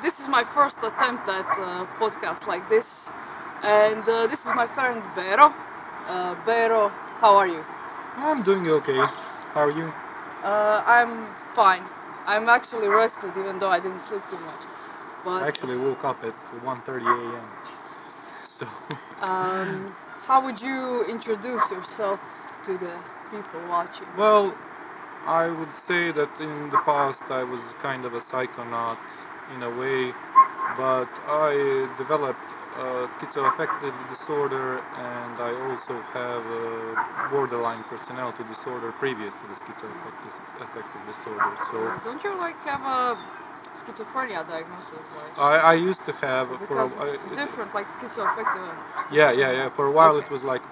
This is my first attempt at a podcast like this, and this is my friend Bero. Bero, how are you? I'm doing okay. How are you? I'm fine. I'm actually rested, even though I didn't sleep too much. I But actually woke up at 1:30 a.m. Jesus Christ. So, How would you introduce yourself to the people watching? well, I would say that in the past I was kind of a psychonaut in a way, but I developed schizoaffective disorder and I also have a borderline personality disorder previous to the schizoaffective disorder. So Don't you like have a schizophrenia diagnosis, like? I used to have for Because it's different, like schizoaffective and yeah. schizophrenia. For a while Okay. it was like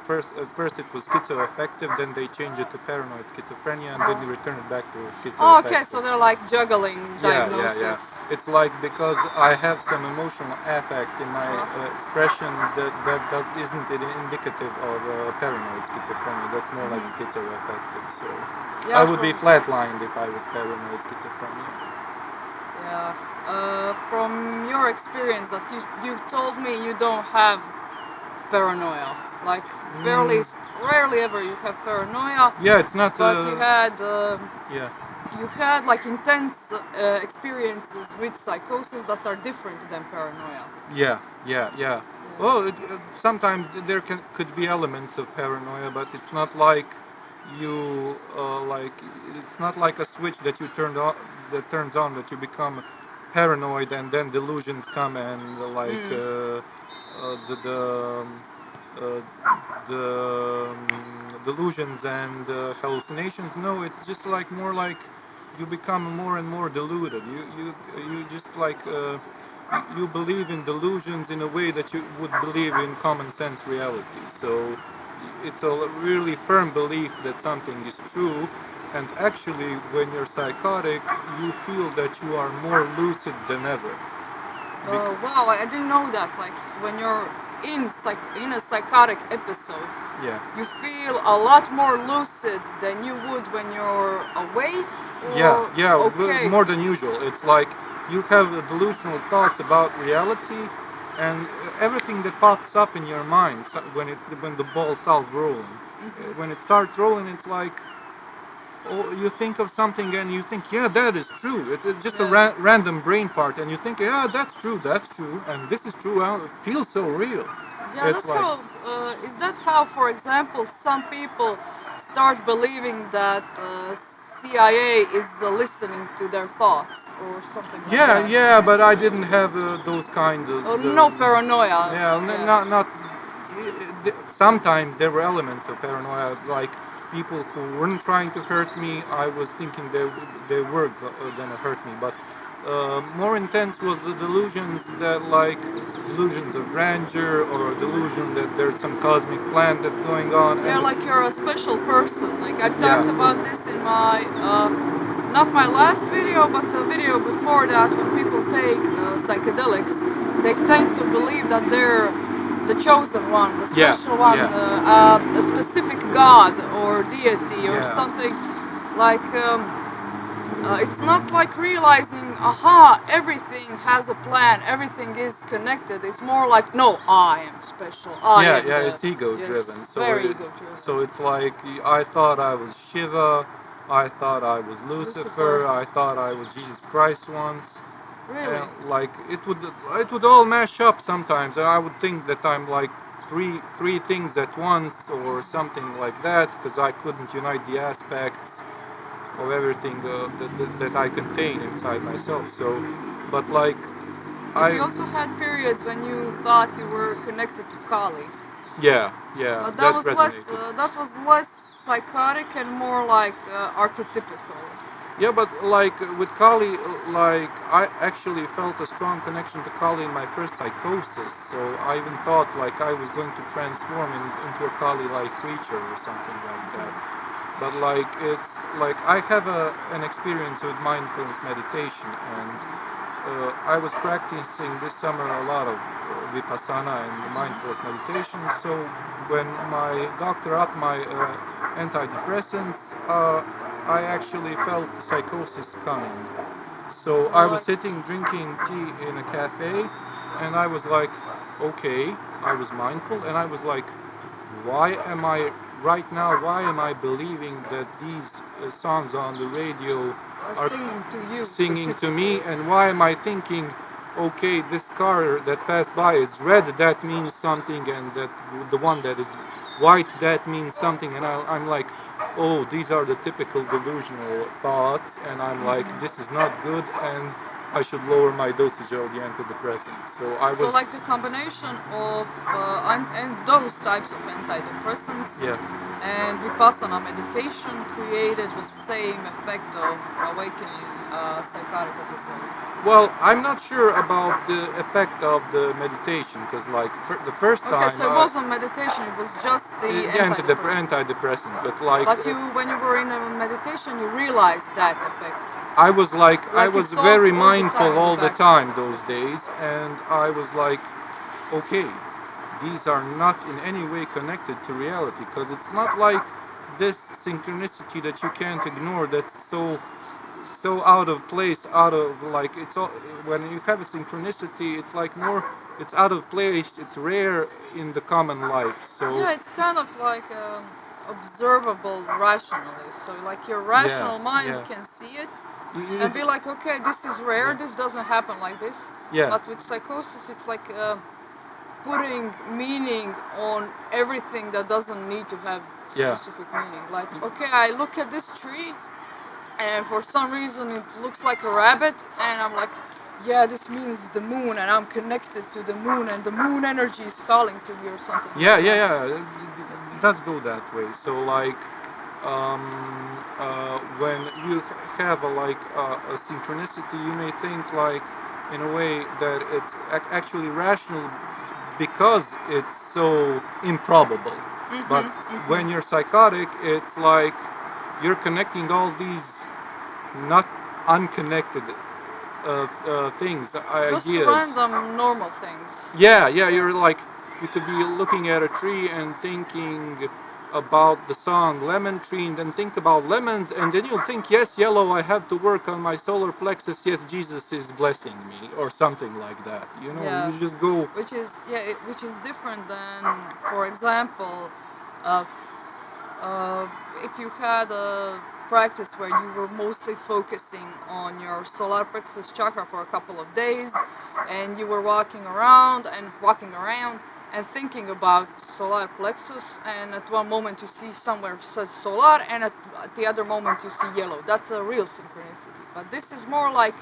at first it was schizoaffective, then they changed it to paranoid schizophrenia, and then they returned it back to Oh, okay, schizoaffective. so they're like juggling Yeah. diagnosis. It's like because I have some emotional affect in my Uh-huh. expression that isn't indicative of paranoid schizophrenia. That's more like schizoaffective. So I Yeah, would be from flatlined if I was paranoid schizophrenia. yeah, from your experience that you've told me you don't have paranoia. Like barely, Mm, rarely ever you have paranoia, yeah, it's not. but Yeah. you had like intense experiences with psychosis that are different than paranoia. Yeah. Yeah. Well, sometimes there could be elements of paranoia, but it's not like you like it's not like a switch that you turned on that turns on that you become paranoid and then delusions come and the uh, delusions and hallucinations. No, it's just like more like you become more and more deluded. You just like you believe in delusions in a way that you would believe in common sense reality. So it's a really firm belief that something is true. And actually, when you're psychotic, you feel that you are more lucid than ever. Bec- Wow, I didn't know that. Like when you're in a psychotic episode, yeah. you feel a lot more lucid than you would when you're away. Or okay, More than usual. It's like you have delusional thoughts about reality, and everything that pops up in your mind when the ball starts rolling. When it starts rolling, it's like you think of something and you think, yeah, that is true. It's just a yeah. random brain fart, and you think, yeah, that's true, and this is true. Well, it feels so real. Yeah, It's that's like, how. Is that how, for example, some people start believing that CIA is listening to their thoughts or something like that? yeah, but I didn't have those kind of. No paranoia. Yeah, Yeah. not. Sometimes there were elements of paranoia, like people who weren't trying to hurt me. I was thinking they were gonna hurt me, but more intense was the delusions that like delusions of grandeur or a delusion that there's some cosmic plan that's going on, Yeah, and like you're a special person. Like I've talked about yeah, this in my, not my last video, but the video before that. When people take psychedelics, they tend to believe that they're the chosen one, the yeah, special one, yeah, a specific god or deity or yeah. something. Like it's not like realizing, aha, everything has a plan, everything is connected. It's more like, no, I am special. I am Yeah, the it's ego driven. yes, very ego driven. So it's like I thought I was Shiva, I thought I was Lucifer. Lucifer, I thought I was Jesus Christ once. Really? Like it would all mash up sometimes, and I would think that I'm like three things at once or something like that because I couldn't unite the aspects of everything that I contain inside myself. So, but like But you I also had periods when you thought you were connected to Kali. yeah, But that resonated. that was less psychotic and more like archetypical. Yeah, but like with Kali, like I actually felt a strong connection to Kali in my first psychosis. So I even thought like I was going to transform into a Kali-like creature or something like that. But like it's like I have an experience with mindfulness meditation, and I was practicing this summer a lot of vipassana and mindfulness meditation. So when my doctor upped my antidepressants, I actually felt psychosis coming. So So I was like, sitting drinking tea in a cafe, and I was like, okay, I was mindful, and I was like, why am I right now? Why am I believing that these songs on the radio are are singing to you singing to me? specifically. And why am I thinking, okay, this car that passed by is red, that means something, and that the one that is white, that means something, and I'm like, oh, these are the typical delusional thoughts, and I'm like, this is not good, and I should lower my dosage of the antidepressants. So I So was, like the combination of and those types of antidepressants yeah. and vipassana meditation created the same effect of awakening a psychotic episode. Well, I'm not sure about the effect of the meditation because, like, the first Okay, time, so it wasn't meditation; it was just the the antidepressants. antidepressant, but like, But you, when you were in a meditation, you realized that effect. I Like was it's all very the time mindful in the all the background. time those days, and I was like, okay, these are not in any way connected to reality because it's not like this synchronicity that you can't ignore. That's so out of place, out of like it's all when you have a synchronicity, it's like more, it's out of place, it's rare in the common life. So Yeah, it's kind of like observable rationally. So like your yeah, rational mind yeah, can see it you, and be like, okay, this is rare. yeah, This doesn't happen like this. yeah, But with psychosis, it's like putting meaning on everything that doesn't need to have yeah, specific meaning. Like, okay, I look at this tree and for some reason it looks like a rabbit, and I'm like, yeah, this means the moon, and I'm connected to the moon, and the moon energy is calling to me or something yeah, like yeah, that. yeah. It does go that way. So like, when you have a synchronicity, you may think like in a way that it's actually rational because it's so improbable. But when you're psychotic, it's like you're connecting all these not unconnected things, Just ideas. random normal things. Yeah, yeah, Yeah. you're like, you could be looking at a tree and thinking about the song Lemon Tree, and then think about lemons, and then you'll think, yes, yellow, I have to work on my solar plexus, yes, Jesus is blessing me, or something like that. You know, Yeah, you just go, which is which is different than, for example, uh, uh, if you had a practice where you were mostly focusing on your solar plexus chakra for a couple of days, and you were walking around and thinking about solar plexus, and at one moment you see somewhere says solar, and at the other moment you see yellow. That's a real synchronicity. But this is more like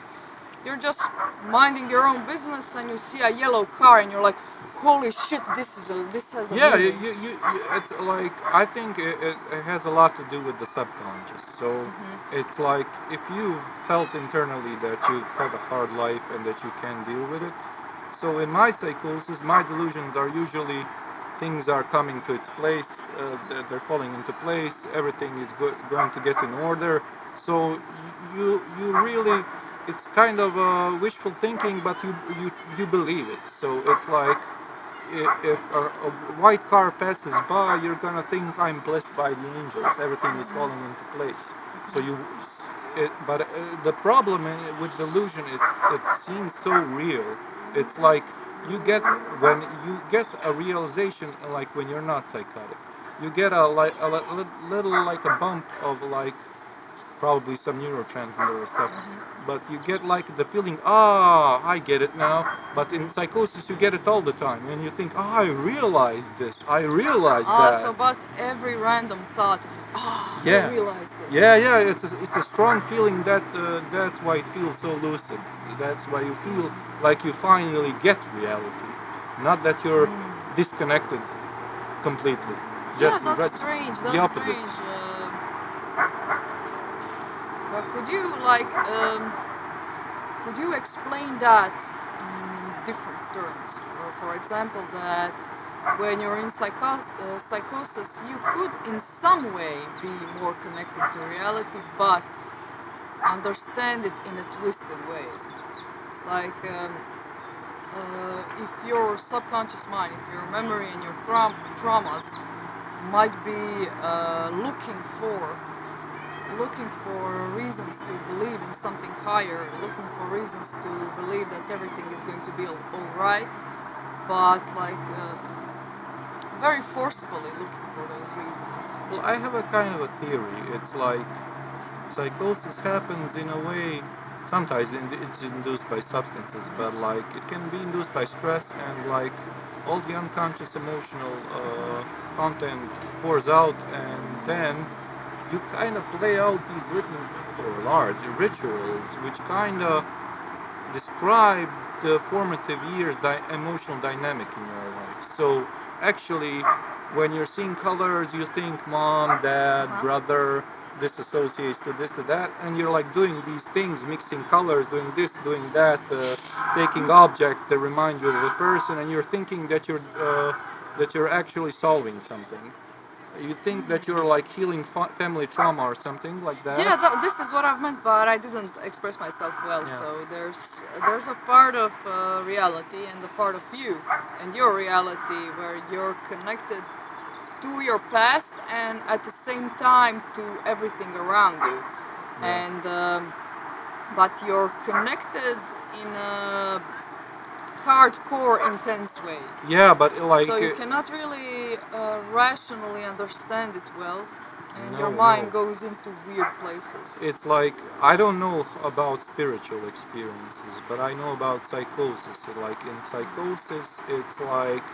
you're just minding your own business and you see a yellow car and you're like, holy shit, this has a yeah, meaning. it's like, I think it has a lot to do with the subconscious. So it's like if you felt internally that you've had a hard life and that you can deal with it. So in my psychosis, my delusions are usually things are coming to its place, they're falling into place, everything is going to get in order. So you really, it's kind of wishful thinking, but you believe it. So it's like if a white car passes by, you're gonna think I'm blessed by the angels. Everything is falling into place. So but the problem with delusion, it seems so real. It's like you get when you get a realization, like when you're not psychotic, you get little like a bump of like probably some neurotransmitter or stuff. But you get like the feeling, I get it now. But in psychosis, you get it all the time, and you think, I realized this, I realized So that. but every random thought is like, I Yeah, realized this. yeah. It's a strong feeling that that's why it feels so lucid. That's why you feel like you finally get reality, not that you're disconnected completely. Yeah, Just that's right, strange. the That's opposite. strange. But could you explain that in different terms? For example, that when you're in psychosis, you could in some way be more connected to reality, but understand it in a twisted way. Like if your subconscious mind, if your memory and your traumas might be looking for looking for reasons to believe in something higher, looking for reasons to believe that everything is going to be all right, but like very forcefully looking for those reasons. Well, I have a kind of a theory. It's like psychosis happens in a way. Sometimes it's induced by substances, but like it can be induced by stress and like all the unconscious emotional content pours out, and then you kind of play out these little or large rituals, which kind of describe the formative years emotional dynamic in your life. So actually, when you're seeing colors, you think mom, dad, Uh-huh. brother. This associates to this to that, and you're like doing these things, mixing colors, doing this, doing that, taking objects that remind you of a person, and you're thinking that you're actually solving something. You think that you're like healing family trauma or something like that. Yeah, this is what I've meant, but I didn't express myself well. Yeah. So there's a part of reality and a part of you and your reality where you're connected to your past and at the same time to everything around you, Yeah. and but you're connected in a hardcore, intense way. Yeah, but like So you cannot really rationally understand it well, and your no, mind no. goes into weird places. It's like I don't know about spiritual experiences, but I know about psychosis. Like in psychosis, it's like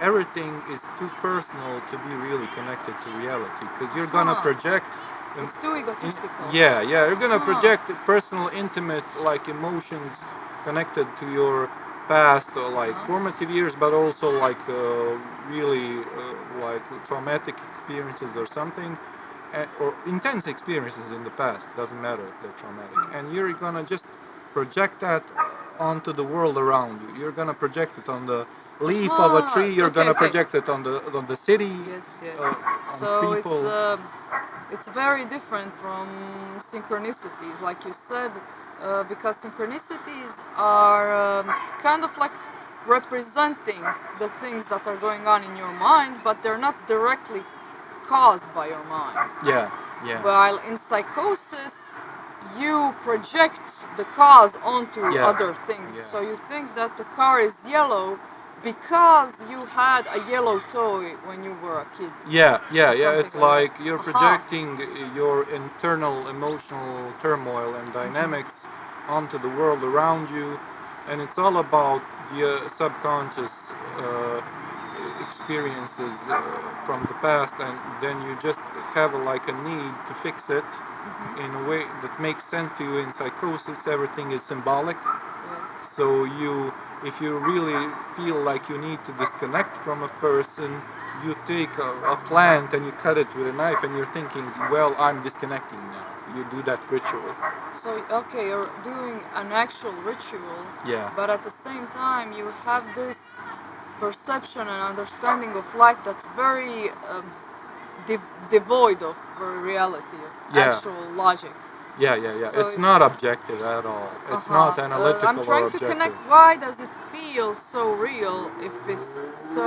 everything is too personal to be really connected to reality because you're gonna Huh. project. It's too egotistical. Yeah, yeah, you're gonna Huh. project personal, intimate, like emotions connected to your past or like Uh-huh. formative years, but also like really like traumatic experiences or something, or intense experiences in the past. Doesn't matter if they're traumatic, and you're gonna just project that onto the world around you. You're gonna project it on the leaf of a Huh. tree. You're Okay, gonna okay. project it on the city, Yes, yes. on So people. it's very different from synchronicities, like you said, because synchronicities are kind of like representing the things that are going on in your mind, but they're not directly caused by your mind. Yeah, yeah, While in psychosis, you project the cause onto yeah, other things. yeah. So you think that the car is yellow because you had a yellow toy when you were a kid, Yeah, yeah, or yeah. something It's like that. like you're Aha. projecting your internal emotional turmoil and dynamics onto the world around you, and it's all about the subconscious experiences from the past, and then you just have like a need to fix it in a way that makes sense to you. In psychosis, everything is symbolic. Yeah. So if you really feel like you need to disconnect from a person, you take a plant and you cut it with a knife, and you're thinking, well, I'm disconnecting now. You do that ritual. So okay, you're doing an actual ritual, Yeah. but at the same time you have this perception and understanding of life that's very devoid of reality, of Yeah. actual logic. Yeah, yeah, yeah. So It's it's not objective at all. It's uh-huh. not I'm analytical or trying to objective. connect. Why does it feel so real if it's so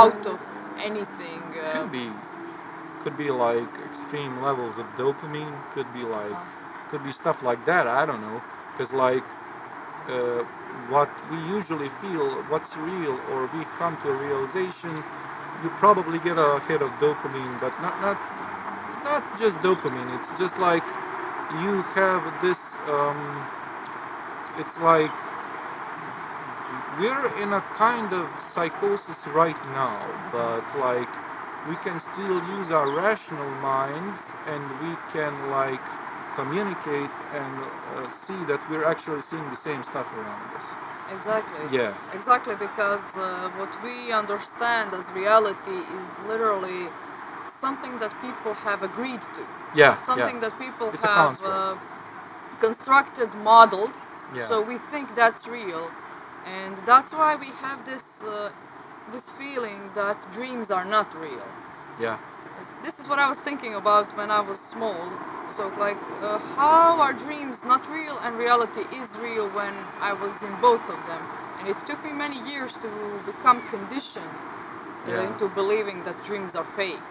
out of anything? Could be like extreme levels of dopamine. Uh-huh. Could be stuff like that. I don't know. Because like uh, what we usually feel, what's real, or we come to a realization, you probably get a hit of dopamine, but not just dopamine. It's just like you have this. It's like we're in a kind of psychosis right now, but like we can still use our rational minds, and we can like communicate and see that we're actually seeing the same stuff around us. Exactly. Yeah, Exactly, because what we understand as reality is literally something that people have agreed to, yeah, yeah. something that people It's a have construct. constructed, modeled, Yeah, so we think that's real, and that's why we have this feeling that dreams are not real. yeah, This is what I was thinking about when I was small. So, like, how are dreams not real and reality is real when I was in both of them? And it took me many years to become conditioned yeah. into believing that dreams are fake.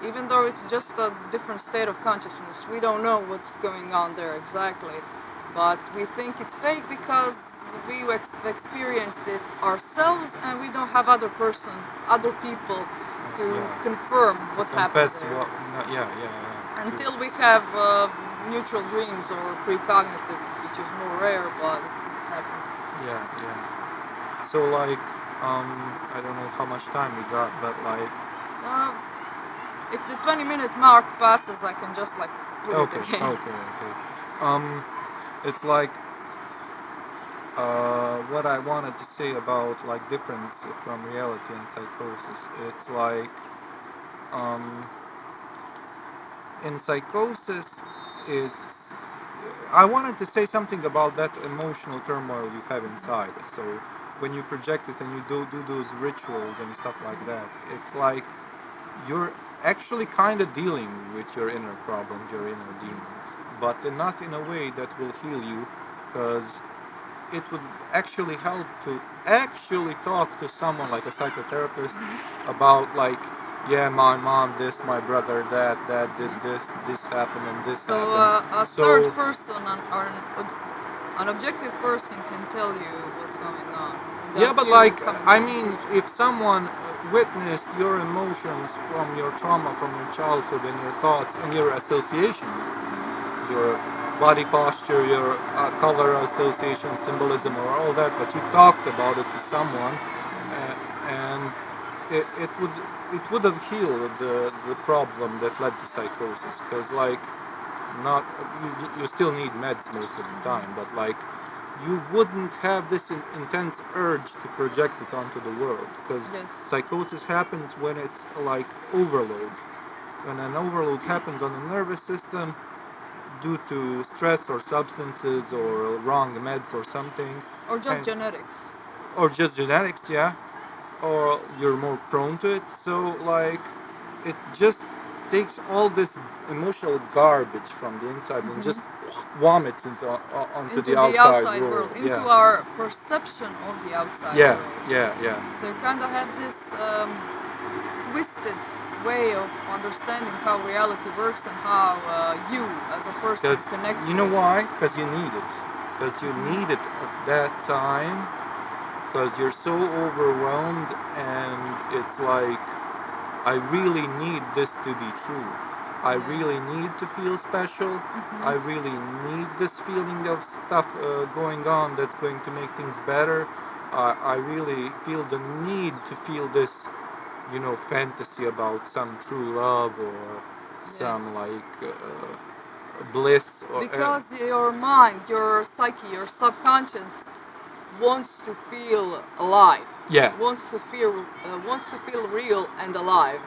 even though it's just a different state of consciousness. We don't know what's going on there exactly, but we think it's fake because we experienced it ourselves and we don't have other people to Yeah. confirm To what happened confess there. what? No, yeah, yeah, yeah. True. Until we have neutral dreams or precognitive, which is more rare, but it happens. Yeah, yeah. So like, I don't know how much time we got, but like, Uh, if the 20-minute mark passes, I can just like put it okay, again. okay, okay. Um, it's like what I wanted to say about like difference from reality and psychosis. It's like um, in psychosis, it's I wanted to say something about that emotional turmoil you have inside. So when you project it and you do those rituals and stuff like that, it's like you're actually kind of dealing with your inner problems, your inner demons, but not in a way that will heal you, because it would actually help to actually talk to someone like a psychotherapist about like, yeah, my mom this, my brother that did this happened and this So happened. a third So person or an objective person can tell you what's going on yeah, without but you like, coming I to mean, if conclusions. someone witnessed your emotions from your trauma, from your childhood, and your thoughts and your associations, your body posture, your color association, symbolism, or all that, but you talked about it to someone, and it would have healed the problem that led to psychosis. Because like, not you still need meds most of the time, but like you wouldn't have this intense urge to project it onto the world, because Yes. psychosis happens when it's like overload. When an overload happens on the nervous system due to stress or substances or wrong meds or something, Or just and genetics. or just genetics, yeah, or you're more prone to it. So like, it just takes all this emotional garbage from the inside and just vomits onto Into the the outside outside world. world, into Yeah, our perception of the outside yeah, world. yeah, yeah. So you kind of have this twisted way of understanding how reality works and how you as a person Because connect you to know it. why? Because you need it. Because you need it at that time. Because you're so overwhelmed, and it's like, I really need this to be true. I really Yeah. need to feel special. I really need this feeling of stuff going on that's going to make things better. I really feel the need to feel this, fantasy about some true love or Yeah. some like bliss or Because your mind, your psyche, your subconscious wants to feel alive, yeah, wants to feel real and alive.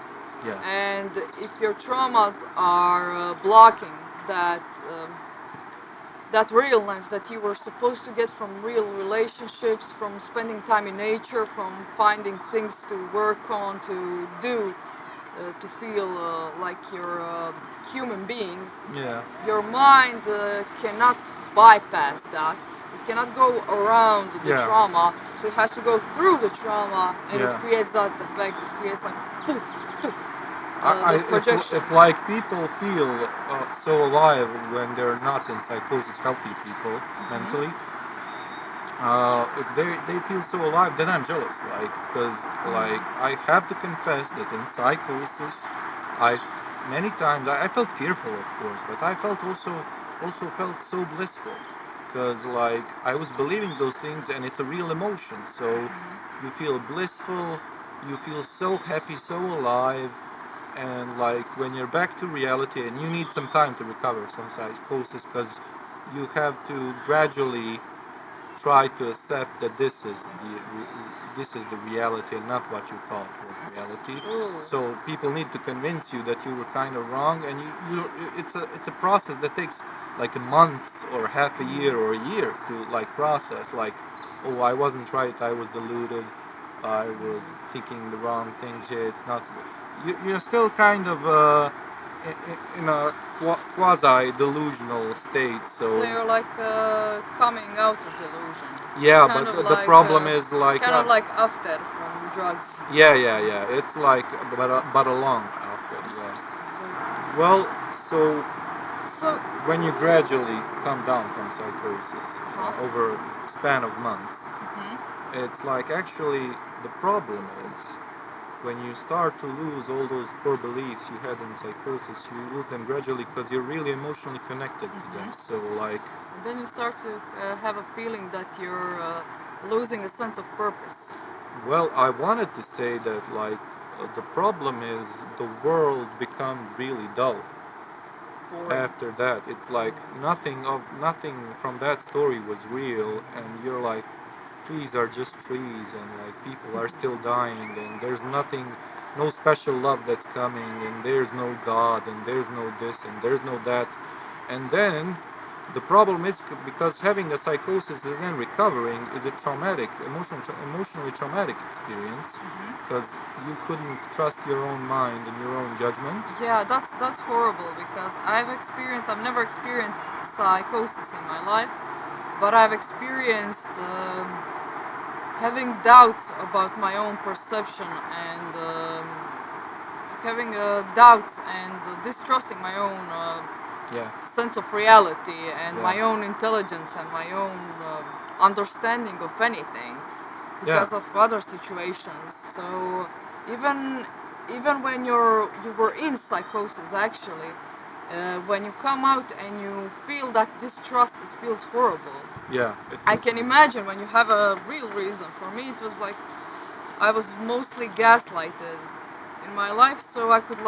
yeah, And if your traumas are blocking that that realness that you were supposed to get from real relationships, from spending time in nature, from finding things to work on, to do, to feel like you're a human being, yeah, your mind cannot bypass that. It cannot go around the yeah, trauma, so it has to go through the trauma, and it yeah. creates that effect. It creates like poof, poof, I, the if projection. like people feel so alive when they're not in psychosis, healthy people mentally, if they feel so alive, then I'm jealous. Like, because like I have to confess that in psychosis, I many times I felt fearful, of course, but I felt also felt so blissful, because like I was believing those things, and it's a real emotion. So you feel blissful, you feel so happy, so alive, and like when you're back to reality, and you need some time to recover from psychosis, because you have to gradually try to accept that this is the reality and not what you thought was reality. Ooh. So people need to convince you that you were kind of wrong, and it's a process that takes like a month or half a year or a year to like process. Like, oh, I wasn't right. I was deluded. I was thinking the wrong things here. It's not. You're still kind of in a quasi delusional state. So So you're like coming out of delusion. It's yeah, but the problem is like, kind of like after from drugs. yeah, yeah, yeah. It's like, but along after, yeah. Well, so So, when you gradually come down from psychosis huh? over a span of months, Hmm. it's like actually the problem is when you start to lose all those core beliefs you had in psychosis, you lose them gradually because you're really emotionally connected to them. Hmm. So, like, And then you start to have a feeling that you're losing a sense of purpose. well, I wanted to say that, like, the problem is the world become really dull Boring. after that. It's like nothing from that story was real, and you're like, trees are just trees, and like people are still dying, and there's nothing, no special love that's coming, and there's no God, and there's no this, and there's no that. And then the problem is because having a psychosis and then recovering is a traumatic, emotionally traumatic experience, Hmm. because you couldn't trust your own mind and your own judgment. Yeah, that's horrible because I've never experienced psychosis in my life, but I've experienced having doubts about my own perception and having doubts and distrusting my own Yeah, sense of reality and yeah, my own intelligence and my own understanding of anything yeah, because of other situations. So even even when you were in psychosis, actually, when you come out and you feel that distrust, it feels horrible. yeah. It I feels can really. imagine when you have a real reason. For me, it was like I was mostly gaslighted in my life, so I could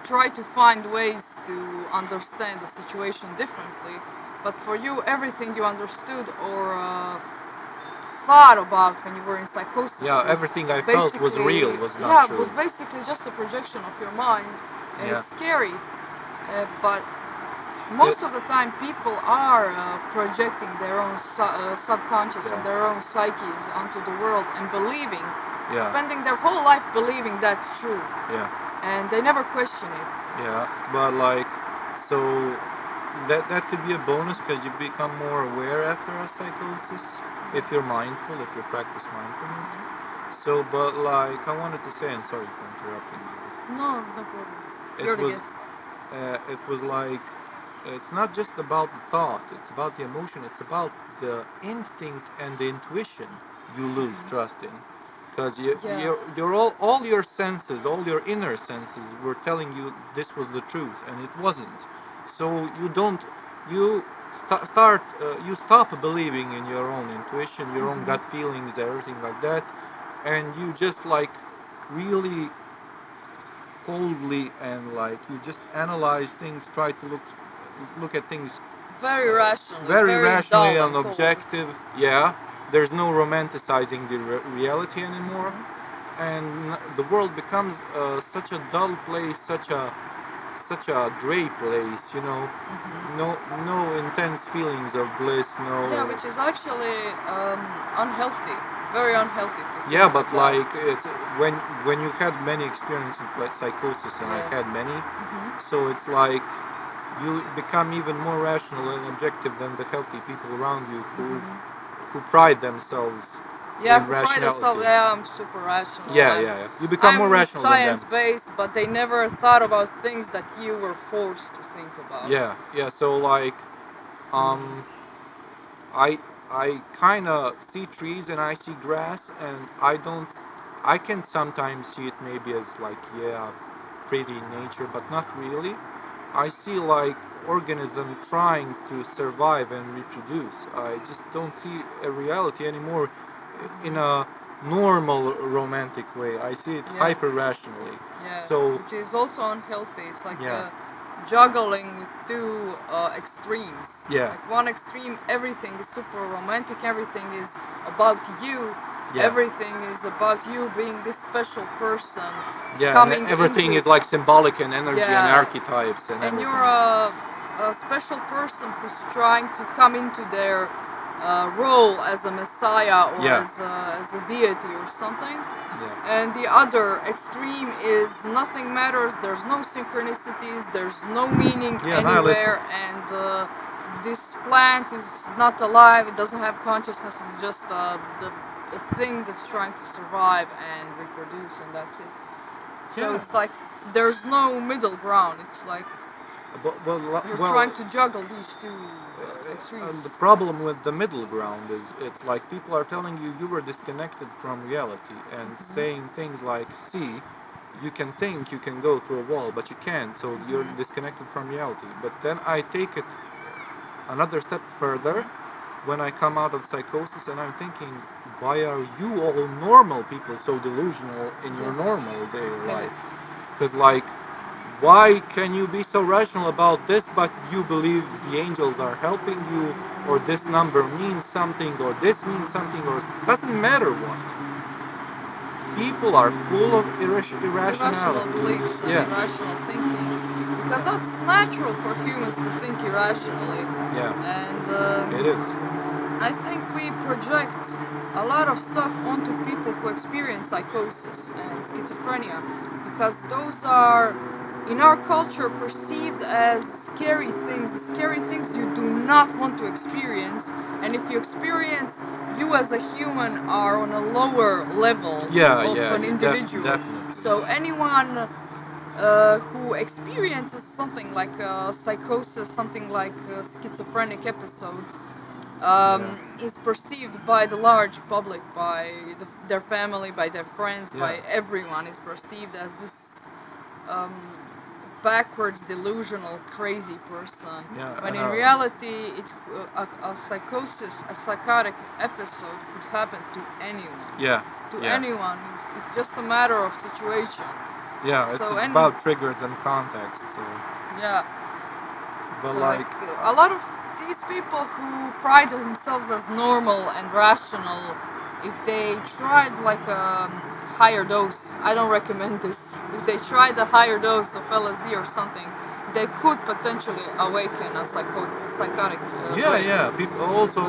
try to find ways to understand the situation differently. But for you, everything you understood or thought about when you were in psychosis Yeah, was everything I felt was real, basically, was not yeah, true. was basically just a projection of your mind, and Yeah. it's scary. But It, most of the time, people are projecting their own subconscious and yeah. their own psyches onto the world and believing, Yeah. spending their whole life believing that's true, Yeah. and they never question it. Yeah. But like, so that could be a bonus because you become more aware after a psychosis if you're mindful, if you practice mindfulness. So, but like, I wanted to say, and sorry for interrupting you. No, no problem. You're It the was, guest. it was like, it's not just about the thought. It's about the emotion. It's about the instinct and the intuition you lose trust in, because Yeah. you're all your senses, all your inner senses were telling you this was the truth, and it wasn't. So you don't, you you stop believing in your own intuition, your own gut feelings, everything like that, and you just like really coldly, and like you just analyze things, try to look at things Very rationally, very very rationally dull and and cold. objective. Yeah, there's no romanticizing the reality anymore, and the world becomes such a dull place, such a gray place. You know, no intense feelings of bliss. Yeah, No. which is actually unhealthy. Very unhealthy to Yeah, think like but that. like it's when you had many experiences like psychosis, and I Yeah. had many, Hmm. so it's like you become even more rational and objective than the healthy people around you who pride themselves Yeah, in who pride themselves, rationality. yeah, I'm super rational. Yeah, I'm yeah, yeah. You become more I'm rational than them. science based, but they never thought about things that you were forced to think about. Yeah, yeah. So like, um, I I kind of see trees and I see grass, and I don't. I can sometimes see it maybe as like, yeah, pretty nature, but not really. I see like organism trying to survive and reproduce. I just don't see a reality anymore in a normal romantic way. I see it Yeah, hyper rationally. yeah, So which is also unhealthy. It's like yeah, juggling with two extremes. yeah, Like one extreme, everything is super romantic, everything is about you, yeah. everything is about you being this special person Yeah, and coming everything into, is like symbolic and energy and yeah, archetypes and and everything. you're a special person who's trying to come into their role as a messiah or Yeah, as a deity or something. yeah, And the other extreme is nothing matters, there's no synchronicities, there's no meaning yeah, nihilistic. anywhere, and this plant is not alive, it doesn't have consciousness, it's just the thing that's trying to survive and reproduce, and that's it. So Yeah. it's like there's no middle ground. It's like you're Well, trying to juggle these two the extremes. problem with the middle ground is it's like people are telling you you were disconnected from reality and saying things like, see, you can think you can go through a wall, but you can't, so you're disconnected from reality. But then I take it another step further when I come out of psychosis and I'm thinking, why are you all normal people so delusional in your Yes. normal day Yeah. life? Because, like, why can you be so rational about this, but you believe the angels are helping you, or this number means something, or this means something, or doesn't matter what? People are full of Irrational irrationalities. beliefs and Yeah, irrational thinking, because that's natural for humans to think irrationally, yeah, and it is. I think we project a lot of stuff onto people who experience psychosis and schizophrenia, because those are in our culture perceived as scary things you do not want to experience, and if you experience, you as a human are on a lower level Yeah, of yeah, an individual. definitely. So anyone who experiences something like psychosis, something like schizophrenic episodes, Yeah, is perceived by the large public, by their family, by their friends, yeah, by everyone, is perceived as this backwards, delusional, crazy person. yeah, When and in reality, a psychosis, a psychotic episode could happen to anyone. yeah, To yeah, anyone, it's just a matter of situation. yeah. It's So, just and about triggers and context. So, yeah, but so like like, a lot of these people who pride themselves as normal and rational, if they tried like a higher dose, I don't recommend this. If they tried a higher dose of LSD or something, they could potentially awaken a psychotic yeah, break. yeah. People also,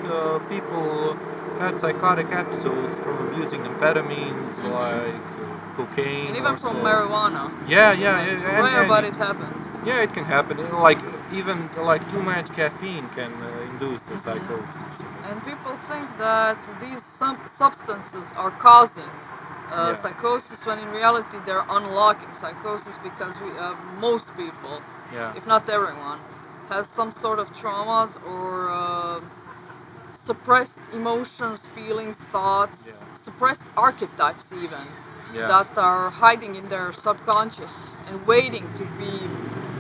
So, people had psychotic episodes from abusing amphetamines, like and cocaine even or from so. marijuana, Yeah, which is yeah, like yeah, rare, and but it happens. yeah, it can happen. Like even like too much caffeine can induce a psychosis. And people think that these substances are causing Yeah, psychosis, when in reality they're unlocking psychosis, because most people, yeah, if not everyone, has some sort of traumas or suppressed emotions, feelings, thoughts, yeah, suppressed archetypes even, yeah. that are hiding in their subconscious and waiting to be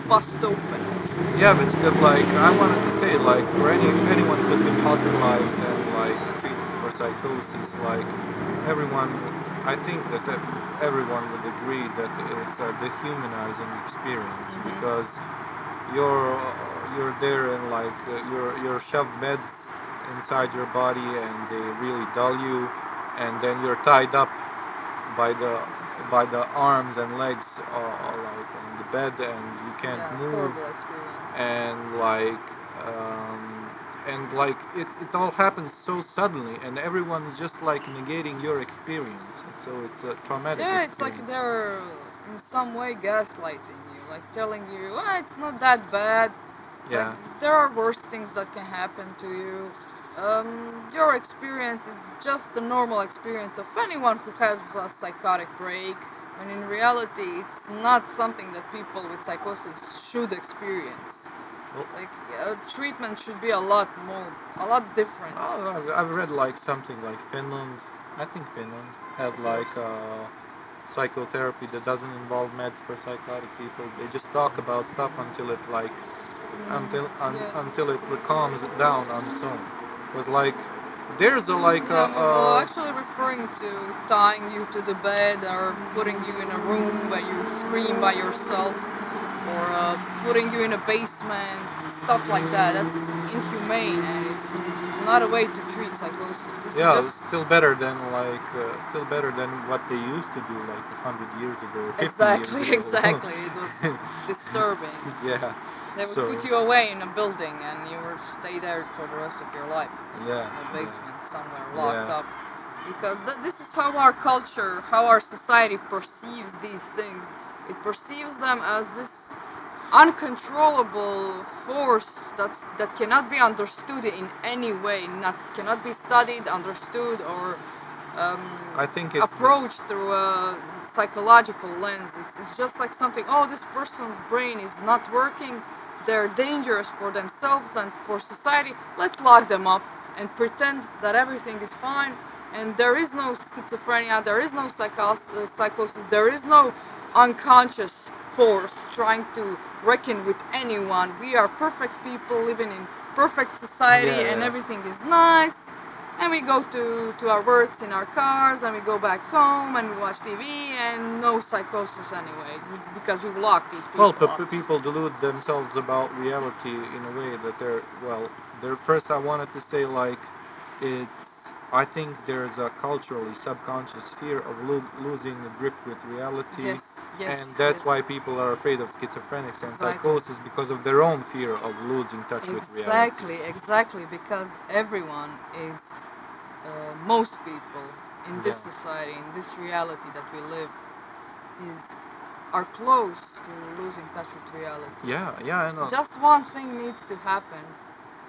bust open. Yeah, but it's because like I wanted to say like for anyone who's been hospitalized and like treated for psychosis, like everyone, I think that everyone would agree that it's a dehumanizing experience because you're there and like you're shoved meds inside your body and they really dull you, and then you're tied up by the arms and legs like on the bed and you can't Yeah, move horrible experience. and like it all happens so suddenly and everyone is just like negating your experience, so it's a traumatic Yeah, it's like experience. they're in some way gaslighting you, like telling you, it's not that bad. Like, Yeah, there are worse things that can happen to you. Your experience is just the normal experience of anyone who has a psychotic break, when in reality, it's not something that people with psychosis should experience. well, Like, treatment should be a lot different. I've read like something like Finland. I think Finland has Of like course. psychotherapy that doesn't involve meds for psychotic people. They just talk about stuff until it like Yeah. until it calms down on its own. Because like there's a like Yeah, I'm actually referring to tying you to the bed or putting you in a room where you scream by yourself, or putting you in a basement, stuff like that. That's inhumane and it's not a way to treat psychosis. This is yeah, just still better than what they used to do like 100 years ago or 50 years exactly, ago. exactly. It was disturbing. Yeah, They would so put you away in a building and you would stay there for the rest of your life, yeah, in a basement somewhere, locked yeah, up. Because this is how our culture, how our society perceives these things. It perceives them as this uncontrollable force that cannot be understood in any way, not cannot be studied, understood, or I think it's the, approach through a psychological lens. It's just like something, oh, this person's brain is not working, they're dangerous for themselves and for society, let's lock them up and pretend that everything is fine. And there is no schizophrenia, there is no psychosis, there is no unconscious force trying to reckon with anyone. We are perfect people living in perfect society yeah, and yeah. everything is nice, and we go to our works in our cars and we go back home and we watch TV, and no psychosis anyway because we've locked these Well, people up. people delude themselves about reality in a way that they're well. They're first. I wanted to say like, it's. I think there's a culturally subconscious fear of losing the grip with reality, Yes, and yes, that's why yes. people are afraid of schizophrenics and Exactly. psychosis because of their own fear of losing touch with reality. Exactly, because everyone is, most people in this Yeah. society, in this reality that we live, is are close to losing touch with reality. Yeah, yeah, I know. Just one thing needs to happen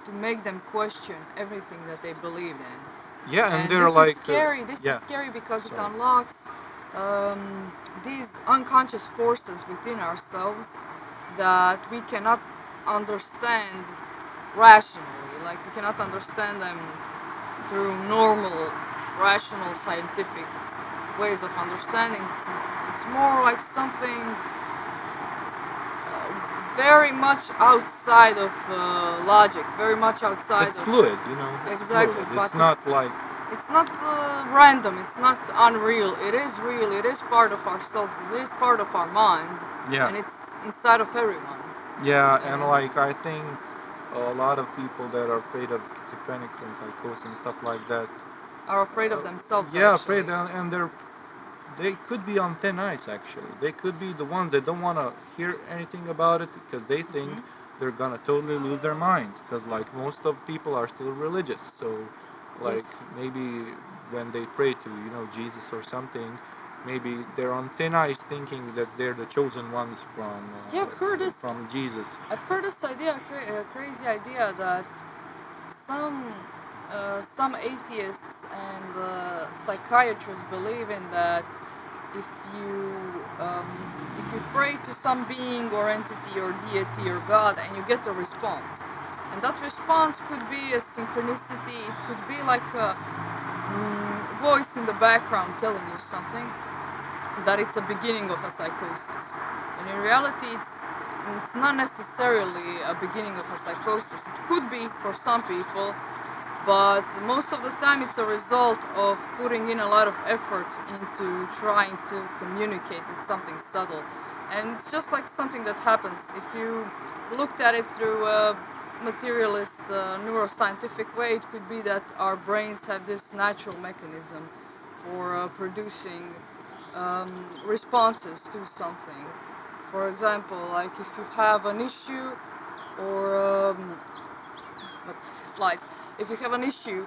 to make them question everything that they believed in. Yeah, and And they're this is like, scary. This is yeah. scary because it Sorry. unlocks these unconscious forces within ourselves that we cannot understand rationally. Like we cannot understand them through normal, rational, scientific ways of understanding. It's more like something very much outside of logic, very much outside It's of fluid, it's exactly. fluid. But It's not like, it's not random. It's not unreal. It is real. It is part of ourselves. It is part of our minds, yeah. and it's inside of everyone. Yeah, and And like I think a lot of people that are afraid of schizophrenics and psychosis and stuff like that, are afraid of themselves yeah, actually. afraid, and they could be on thin ice actually. They could be the ones that don't want to hear anything about it because they think they're gonna totally lose their minds. Because like most of people are still religious, so like Yes. maybe when they pray to Jesus or something, maybe they're on thin ice thinking that they're the chosen ones Yeah, I've heard this. from Jesus. I've heard this idea, crazy idea that some some atheists and psychiatrists believe in that if you um, if you pray to some being or entity or deity or God and you get a response, and that response could be a synchronicity, it could be like a voice in the background telling you something, that it's a beginning of a psychosis. And in reality, it's not necessarily a beginning of a psychosis. It could be for some people, but most of the time it's a result of putting in a lot of effort into trying to communicate with something subtle. And it's just like something that happens if you looked at it through a materialist neuroscientific way. It could be that our brains have this natural mechanism for producing responses to something. For example, like if you have an issue, or what flies, if you have an issue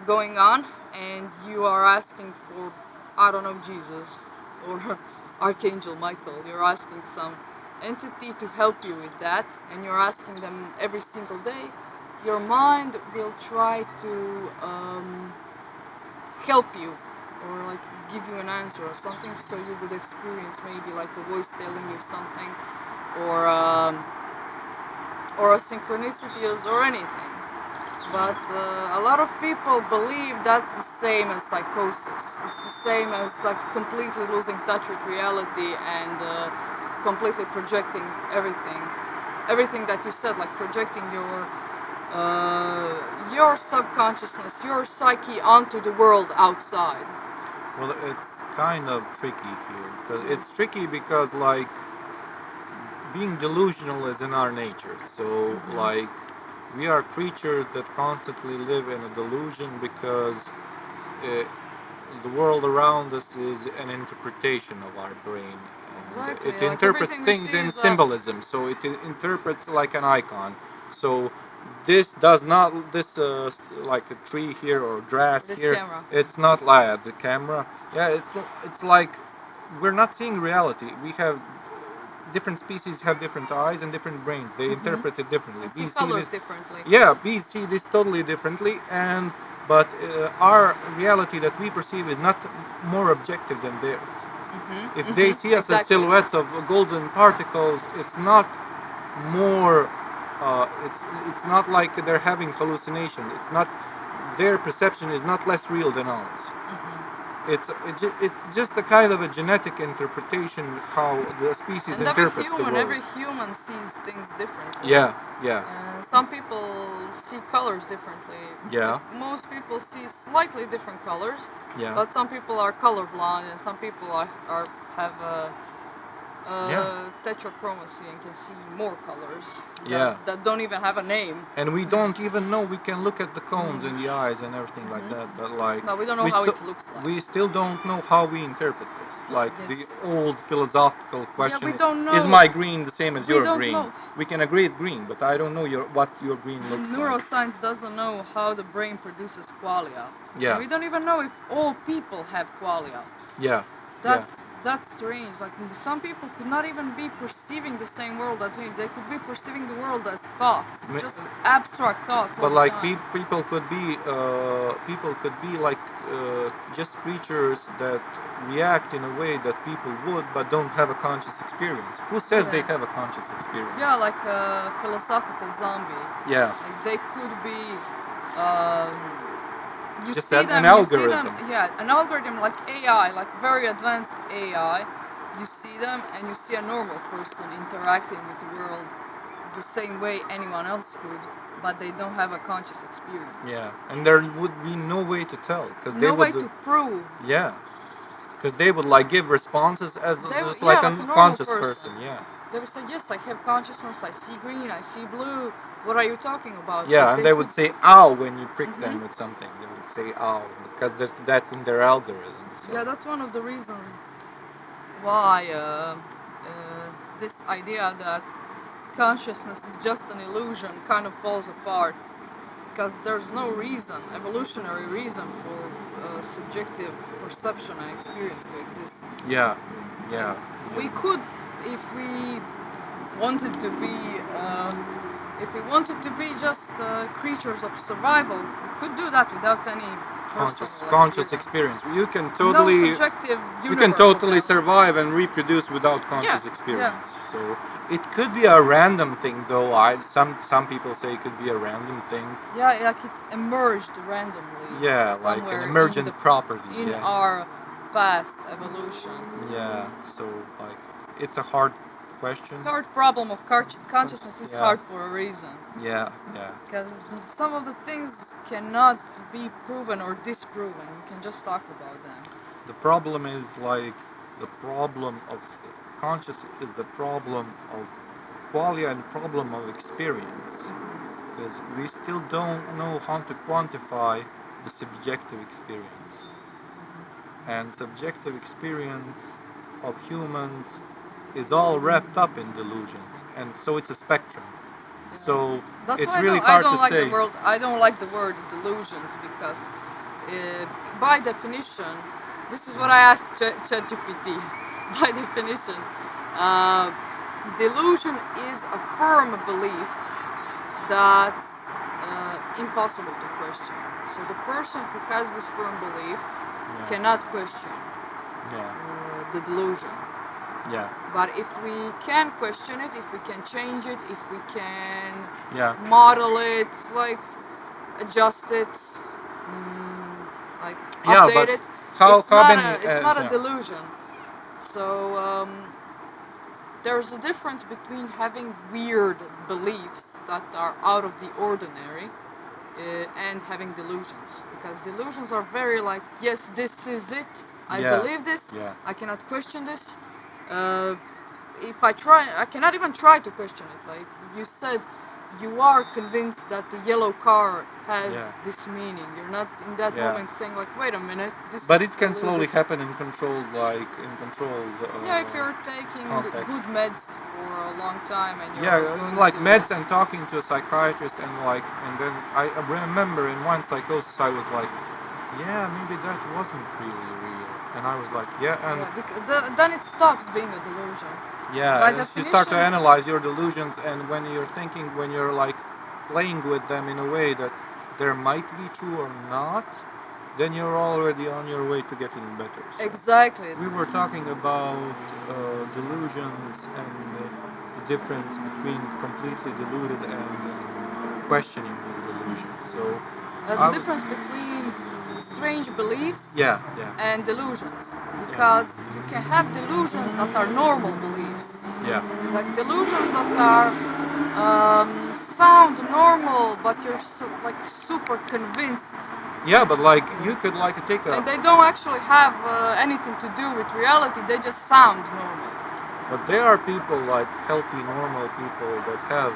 going on and you are asking for, I don't know, Jesus or Archangel Michael, you're asking some entity to help you with that, and you're asking them every single day, your mind will try to help you or like give you an answer or something, so you would experience maybe like a voice telling you something, or or a synchronicity or anything. But a lot of people believe that's the same as psychosis. It's the same as like completely losing touch with reality and completely projecting everything, everything that you said, like projecting your subconsciousness, your psyche onto the world outside. Well, it's kind of tricky here because it's tricky because like being delusional is in our nature. So like we are creatures that constantly live in a delusion because uh, the world around us is an interpretation of our brain, and Exactly. it Like interprets everything we things see in is a symbolism. So it interprets like an icon. So this does not like a tree here or grass this here. camera. It's not like the camera. Yeah, it's like we're not seeing reality. We have different species have different eyes and different brains. They interpret it differently. And see Bees see colors this, differently. yeah, bees see this totally differently, and but our reality that we perceive is not more objective than theirs. If they see us as Exactly. silhouettes of golden particles, it's not more. It's not like they're having hallucination. It's not their perception is not less real than ours. It's just a kind of a genetic interpretation how the species And interprets the world. every human sees things differently. Yeah, yeah, And some people see colors differently. yeah, Like most people see slightly different colors, yeah, but some people are colorblind, and some people have yeah, tetrachromacy and can see more colors yeah. that don't even have a name. And we don't even know. We can look at the cones in the eyes and everything like that, but like But we don't know how it looks like. we still don't know how we interpret this. Like the Yes. old philosophical Yeah, question: we don't know. is my green the same as We your don't green? know. We can agree it's green, but I don't know what your green looks like. Neuroscience doesn't know how the brain produces qualia. Yeah. And we don't even know if all people have qualia. Yeah, That's strange. Like some people could not even be perceiving the same world as me. They could be perceiving the world as thoughts, Ma- just abstract thoughts all but the like time. people could be like just creatures that react in a way that people would, but don't have a conscious experience. Who says they Yeah. have a conscious experience? Yeah, like a philosophical zombie. Yeah, Like they could be. Um, you just see an them. You see them. algorithm. Yeah, an algorithm like AI, like very advanced AI. You see them, and you see a normal person interacting with the world the same way anyone else could, but they don't have a conscious experience. Yeah, and there would be no way to tell because they No way would. to prove. Yeah, because they would like give responses as just Yeah, like like a a normal conscious person. person. Yeah. They would say, yes, I have consciousness, I see green, I see blue. What are you talking about? Yeah, Like and they they could. would say "ow" when you prick them with something. They would say "ow" because that's in their algorithm. So Yeah, that's one of the reasons why this idea that consciousness is just an illusion kind of falls apart. Because there's no reason, evolutionary reason, for subjective perception and experience to exist. yeah, yeah, We could, if we wanted to be, just creatures of survival, we could do that without any personal conscious experience. experience. You can No totally subjective you can universe of totally them. survive and reproduce without Yeah, conscious yeah. experience. So it could be a random thing, though. Some people say it could be a random thing. Yeah, like it emerged randomly Yeah, like an somewhere emergent property. in Yeah, our past evolution. yeah. So like it's a hard question. Hard problem of consciousness is Yeah, hard for a reason. yeah, yeah. Because some of the things cannot be proven or disproven. We can just talk about them. The problem is like the problem of conscious is the problem of qualia and problem of experience because we still don't know how to quantify the subjective experience, and subjective experience of humans is all wrapped up in delusions, and so it's a spectrum. So That's it's why really I hard to don't like the say. word. I don't like the word delusions because, by definition, this is what I asked ChatGPT. By definition, uh, delusion is a firm belief that's impossible to question. So the person who has this firm belief Yeah, cannot question yeah, the delusion. yeah, But if we can question it, if we can change it, if we can yeah, model it, like adjust it, like yeah. update But it, how many? it's not a Yeah, delusion. So there's a difference between having weird beliefs that are out of the ordinary and having delusions, because delusions are very like, yes, this is it, I yeah, believe this, yeah. I cannot question this. uh, if I try, I cannot even try to question it. Like you said, you are convinced that the yellow car has Yeah. this meaning. You're not in that Yeah. moment saying like, wait a minute, this But is it a can little slowly bit. happen in controlled, like in controlled Yeah, if you're taking context. good meds for a long time and you're Yeah, going like to. meds and talking to a psychiatrist and then I remember in one psychosis I was like, yeah, maybe that wasn't really real, and I was like, yeah, and Yeah, because then it stops being a delusion. yeah, By and you start to definition, analyze your delusions, and when you're thinking, when you're like playing with them in a way that there might be true or not, then you're already on your way to getting better. So Exactly. we were talking about delusions and the difference between completely deluded and questioning the delusions. So The I would, difference between strange beliefs yeah, yeah, and delusions, yeah, because you can have delusions that are normal beliefs, yeah. like delusions that are sound normal, but you're like super convinced, Yeah, but like you could like take a, and they don't actually have anything to do with reality. They just sound normal. but there are people like healthy, normal people that have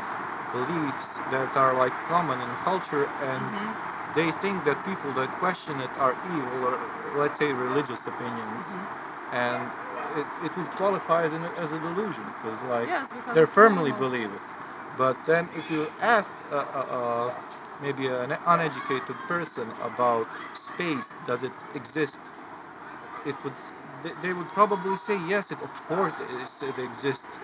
beliefs that are like common in culture, and they think that people that question it are evil, or let's say religious opinions, and it would qualify as a delusion because like Yes, because they it's firmly normal. believe it. But then if you ask maybe an uneducated person about space, does it exist? It would they would probably say yes. It of course it exists.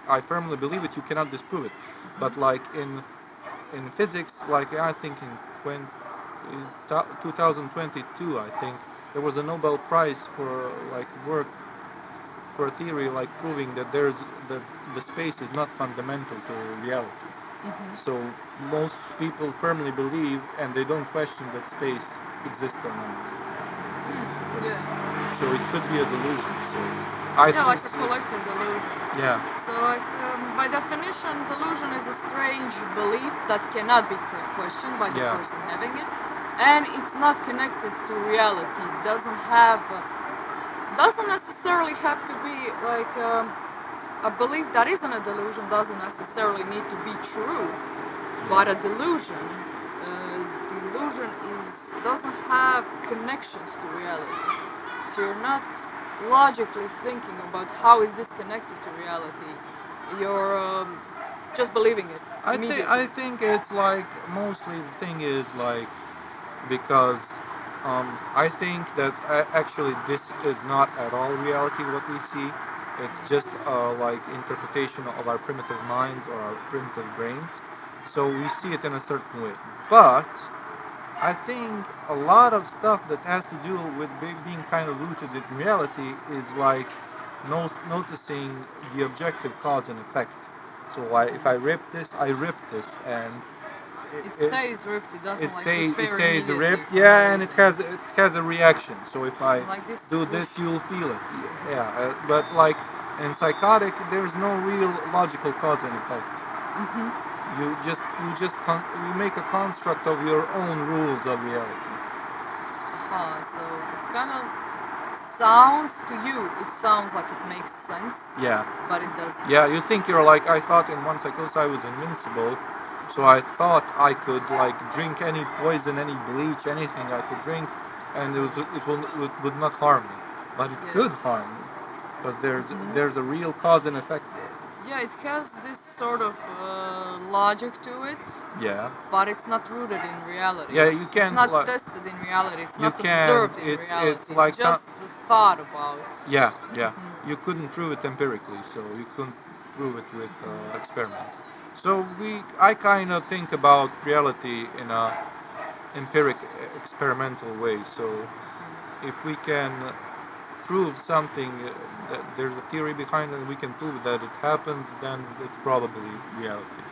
I firmly believe it. You cannot disprove it. But like in physics, like I think in 2022, I think there was a Nobel Prize for like work for a theory like proving that that the space is not fundamental to reality. So most people firmly believe and they don't question that space exists or not. Because, Yeah. so it could be a delusion. So I Yeah, like a so, collective delusion. yeah, So, like, by definition, delusion is a strange belief that cannot be questioned by the yeah, person having it, and it's not connected to reality. It doesn't have, doesn't necessarily have to be like a belief that isn't a delusion. Doesn't necessarily need to be true, but a delusion is doesn't have connections to reality. So you're not logically thinking about how is this connected to reality. You're just believing it immediately. I think it's like mostly the thing is like because I think that actually this is not at all reality what we see. It's just like interpretation of our primitive minds or our primitive brains. So we see it in a certain way. But I think a lot of stuff that has to do with being kind of rooted in reality is like noticing the objective cause and effect. So if I rip this, I rip this, and It it, stays ripped. It doesn't like it repair stays immediately ripped, for no yeah, and reason. it has a reaction. So if I Like this do this, whoosh. you'll feel it, yeah. But like in psychotic, there's no real logical cause and effect. You make a construct of your own rules of reality. So it kind of sounds to you. It sounds like it makes sense, Yeah. but it doesn't. Yeah, you think you're like, I thought in one psychosis I was invincible, so I thought I could like drink any poison, any bleach, anything I could drink, and it would not harm me. But it Yeah. could harm me, because there's a real cause and effect there. Yeah, it has this sort of logic to it, Yeah. but it's not rooted in reality. Yeah, you It's can't not like tested in reality. It's you not can't. observed in It's reality. It's like some. just a thought about. Yeah, yeah. You couldn't prove it empirically, so you couldn't prove it with experiment. So I kind of think about reality in a empiric experimental way. So if we can prove something, that there's a theory behind it, and we can prove that it happens, then it's probably reality.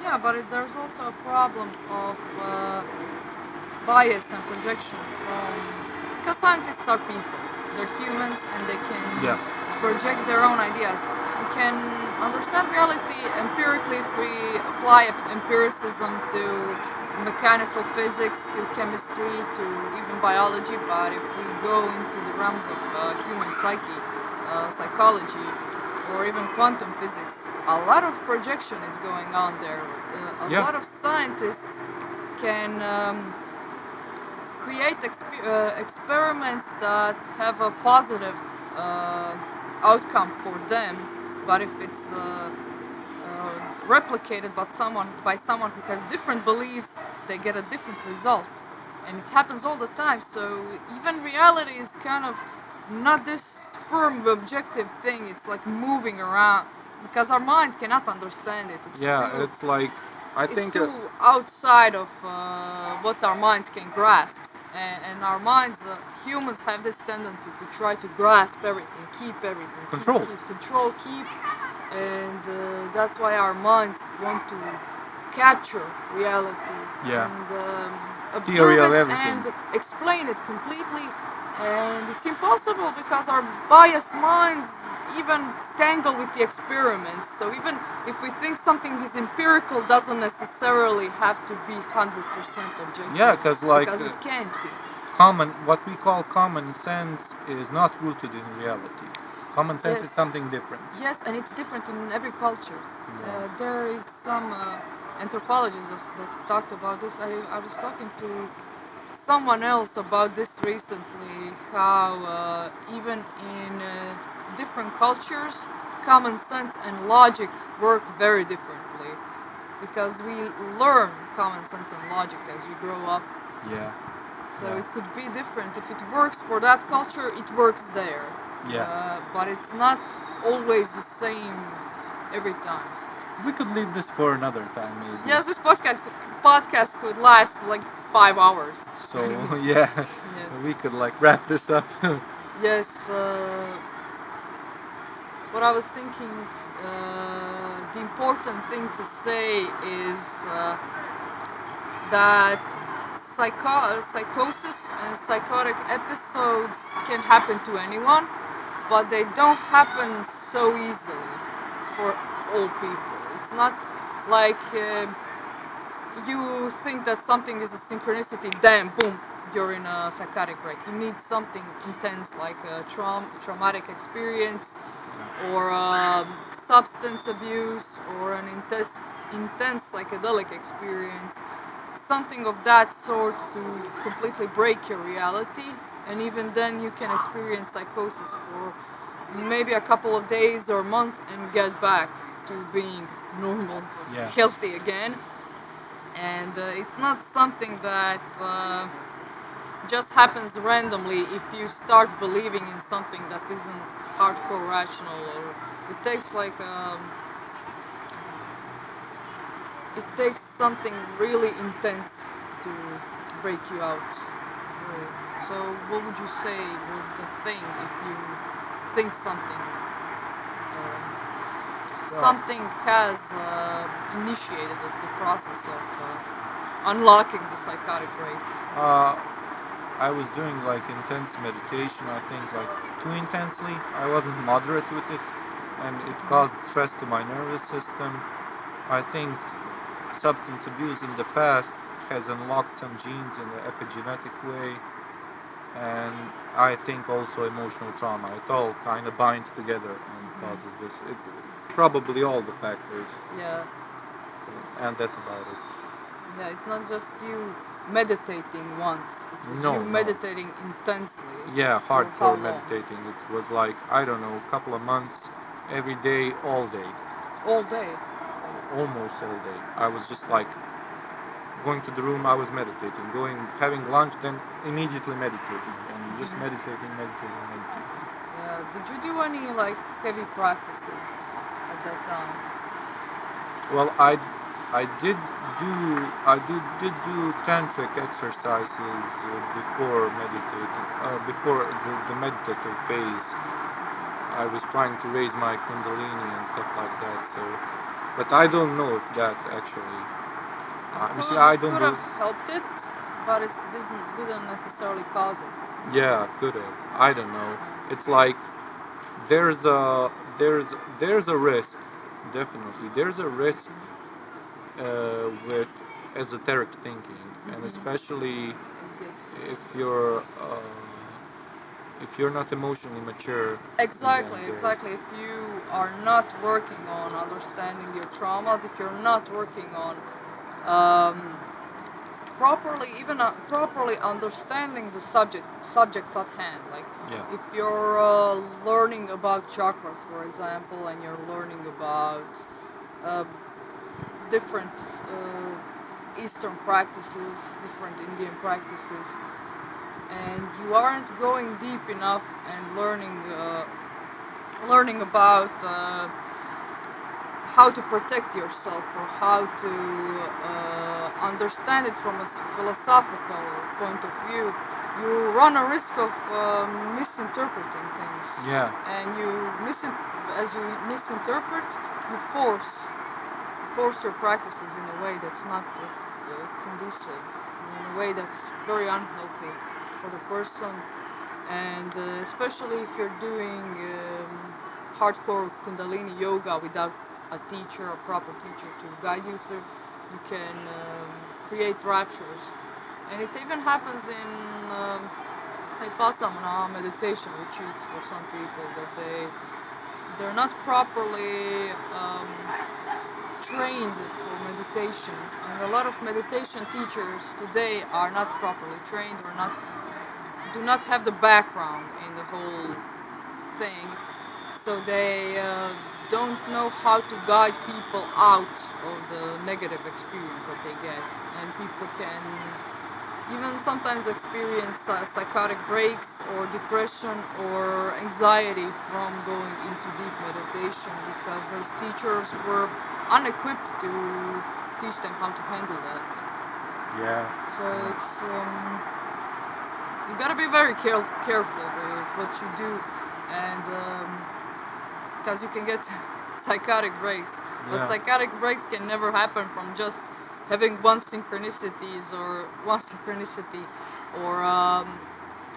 Yeah, but there's also a problem of bias and projection from, because scientists are people. They're humans and they can Yeah, project their own ideas. We can understand reality empirically if we apply empiricism to mechanical physics, to chemistry, to even biology. But if we go into the realms of human psyche, psychology, or even quantum physics, a lot of projection is going on there. A yeah, lot of scientists can create experiments that have a positive uh, outcome for them, but if it's replicated by someone who has different beliefs, they get a different result, and it happens all the time. So even reality is kind of not this firm objective thing. It's like moving around because our minds cannot understand it. It's yeah. too It's like I it's think too outside of what our minds can grasp, and our minds, humans have this tendency to try to grasp everything, keep everything, control. keep control, keep, and that's why our minds want to capture reality Yeah, and theory observe of it everything. and explain it completely. And it's impossible because our biased minds even tangle with the experiments. So even if we think something is empirical, doesn't necessarily have to be 100% Yeah, objective because like because it can't be. what we call common sense is not rooted in reality. Common sense is Yes, something different. yes, and it's different in every culture. Yeah. There is some anthropologists that's talked about this. I was talking to someone else about this recently, how even in different cultures, common sense and logic work very differently because we learn common sense and logic as we grow up. Yeah. So Yeah. it could be different. If it works for that culture, it works there. Yeah. But it's not always the same every time. We could leave this for another time, maybe. Yes, this podcast could last like 5 hours. So yeah, Yeah. we could like wrap this up. Yes. What I was thinking, the important thing to say is that psychosis and psychotic episodes can happen to anyone, but they don't happen so easily for all people. It's not like you think that something is a synchronicity, then boom, you're in a psychotic break. You need something intense like a traumatic experience or substance abuse or an intense psychedelic experience, something of that sort to completely break your reality. And even then, you can experience psychosis for maybe a couple of days or months and get back to being normal, Yeah. healthy again. And it's not something that just happens randomly if you start believing in something that isn't hardcore rational, or it takes like it takes something really intense to break you out. So what would you say was the thing if you think something Well, something has initiated the process of unlocking the psychotic break? uh, I was doing like intense meditation. I think like too intensely. I wasn't moderate with it, and it caused stress to my nervous system. I think substance abuse in the past has unlocked some genes in the epigenetic way, and I think also emotional trauma. It all kind of binds together and causes this. It probably all the factors, Yeah. and that's about it. Yeah, it's not just you meditating once, it was you No, no. meditating intensely. Yeah, For how hardcore long? meditating. It was like I don't know, a couple of months, every day, all day, All day. almost all day. I was just like going to the room. I was meditating, going having lunch, then immediately meditating, and just meditating, meditating, meditating. Did you do any like heavy practices at that time? Well, I did do tantric exercises before meditating, before the meditative phase. I was trying to raise my kundalini and stuff like that. So, but I don't know if that actually. You see, I It don't could have believe. helped it, but it didn't necessarily cause it. Yeah, could have. I don't know. It's like there's a there's a risk. Definitely, there's a risk with esoteric thinking, and especially Yes. if you're not emotionally mature, then Exactly, there's exactly. If you are not working on understanding your traumas, if you're not working on um, properly, even properly understanding the subjects at hand, like yeah, if you're learning about chakras, for example, and you're learning about uh, different Eastern practices, different Indian practices, and you aren't going deep enough and learning about how to protect yourself or how to understand it from a philosophical point of view, you run a risk of misinterpreting things. Yeah. And as you misinterpret, you force your practices in a way that's not conducive, in a way that's very unhealthy for the person, and especially if you're doing hardcore Kundalini yoga without a teacher, a proper teacher to guide you through, you can create raptures. And it even happens in Vipassana meditation retreats for some people, that they're not properly trained for meditation, and a lot of meditation teachers today are not properly trained or do not have the background in the whole thing, so they don't know how to guide people out of the negative experience that they get, and people can even sometimes experience psychotic breaks or depression or anxiety from going into deep meditation because those teachers were unequipped to teach them how to handle that. Yeah. So it's you gotta be very careful with what you do, and because you can get psychotic breaks. But Yeah. psychotic breaks can never happen from just having one synchronicity or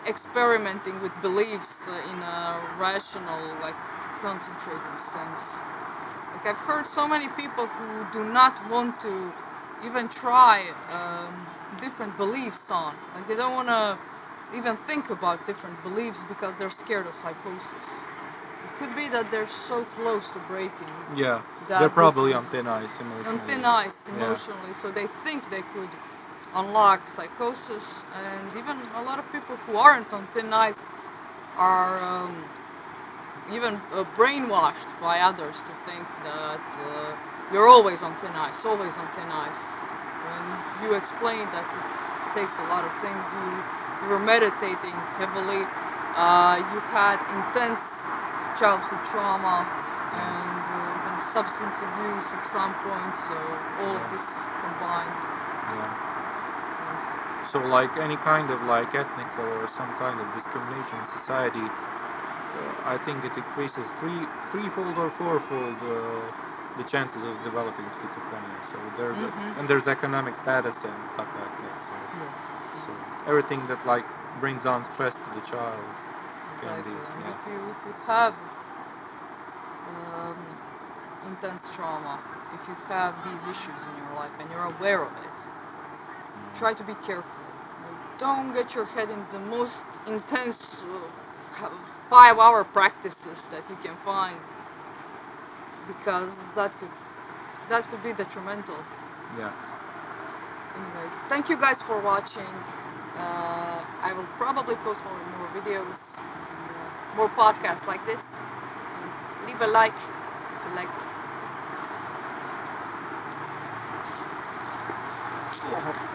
experimenting with beliefs in a rational, like concentrating sense. Like I've heard so many people who do not want to even try different beliefs on. Like they don't want to even think about different beliefs because they're scared of psychosis. It could be that they're so close to breaking. Yeah. That They're this probably on is thin ice emotionally. on thin ice Yeah. emotionally, so they think they could unlock psychosis. And even a lot of people who aren't on thin ice are even brainwashed by others to think that you're always on thin ice, always on thin ice. When you explain that it takes a lot of things, you were meditating heavily, you had intense childhood trauma, and even substance abuse at some point, so all of this combined. Yeah. Yes. So like any kind of like ethnical or some kind of discrimination in society, I think it increases threefold or fourfold the chances of developing schizophrenia. So there's economic status and stuff like that. So Yes. so everything that like brings on stress to the child can be Exactly. And yeah. if you have um, intense trauma, if you have these issues in your life and you're aware of it, try to be careful. Don't get your head in the most intense 5-hour practices that you can find, because that could be detrimental. Yeah. Anyways, thank you guys for watching. I will probably post more videos, and, more podcasts like this. And leave a like if you liked it.